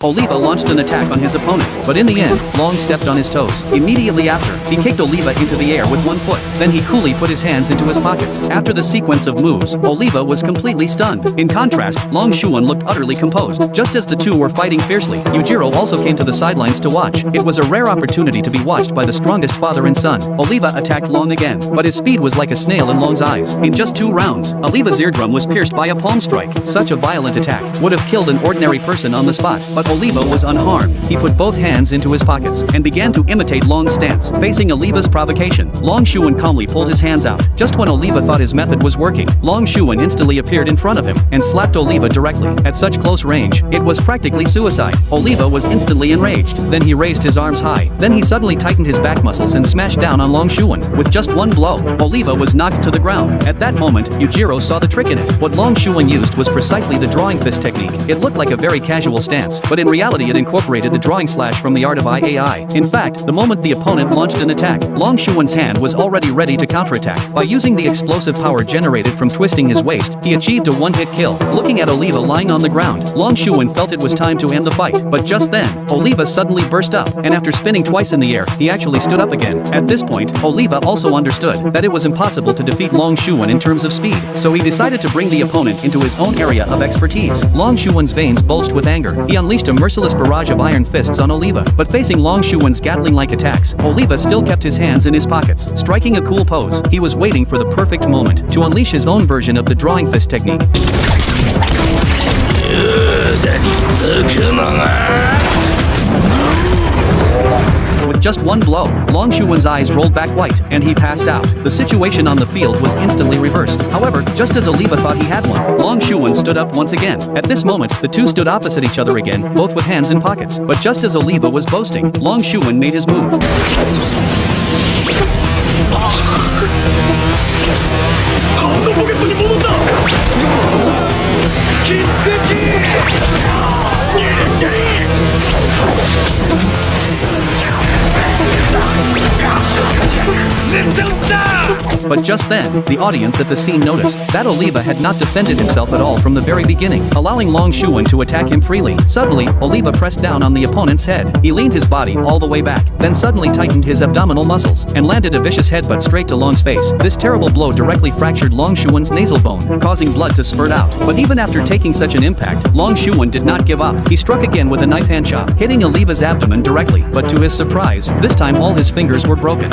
Oliva launched an attack on his opponent, but in the end, Long stepped on his toes. Immediately after, he kicked Oliva into the air with one foot. Then he coolly put his hands into his pockets. After the sequence of moves, Oliva was completely stunned. In contrast, Long Shuan looked utterly composed. Just as the two were fighting fiercely, Yujiro also came to the sidelines to watch. It was a rare opportunity to be watched by the strongest father and son. Oliva attacked Long again, but his speed was like a snail in Long's eyes. In just 2 rounds, Oliva's eardrum was pierced by a palm strike. Such a violent attack would have killed an ordinary person on the spot, but Oliva was unharmed. He put both hands into his pockets and began to imitate Long's stance. Facing Oliva's provocation, Long Shuan calmly pulled his hands out. Just when Oliva thought his method was working, Long Shuan instantly appeared in front of him and slapped Oliva directly. At such close range, it was practically suicide. Oliva was instantly enraged. Then he raised his arms high. Then he suddenly tightened his back muscles and smashed down on Long Shuan. With just one blow, Oliva was knocked to the ground. At that moment, Yujiro saw the trick in it. What Long Shuan used was precisely the drawing fist technique. It looked like a very casual stance, but in reality it incorporated the drawing slash from the art of IAI. In fact, the moment the opponent launched an attack, Long Shuan's hand was already ready to counterattack. By using the explosive power generated from twisting his waist, he achieved a one-hit kill. Looking at Oliva lying on the ground, Long Shuan felt it was time to end the fight. But just then, Oliva suddenly burst up, and after spinning twice in the air, he actually stood up again. At this point, Oliva also understood that it was impossible to defeat Long Shuan in terms of speed, so he decided to bring the opponent into his own area of expertise. Long Shuan's veins bulged with anger. He unleashed a merciless barrage of iron fists on Oliva, but facing Long Shuan's Gatling-like attacks, Oliva still kept his hands in his pockets. Striking a cool pose, he was waiting for the perfect moment to unleash his own version of the drawing fist technique. With just one blow, Long Shuan's eyes rolled back white, and he passed out. The situation on the field was instantly reversed. However, just as Oliva thought he had one, Long Shuan stood up once again. At this moment, the two stood opposite each other again, both with hands in pockets. But just as Oliva was boasting, Long Shuan made his move. But just then, the audience at the scene noticed that Oliva had not defended himself at all from the very beginning, allowing Long Shuan to attack him freely. Suddenly, Oliva pressed down on the opponent's head. He leaned his body all the way back, then suddenly tightened his abdominal muscles, and landed a vicious headbutt straight to Long's face. This terrible blow directly fractured Long Shuan's nasal bone, causing blood to spurt out. But even after taking such an impact, Long Shuan did not give up. He struck again with a knife hand chop, hitting Oliva's abdomen directly, but to his surprise, this time all his fingers were broken.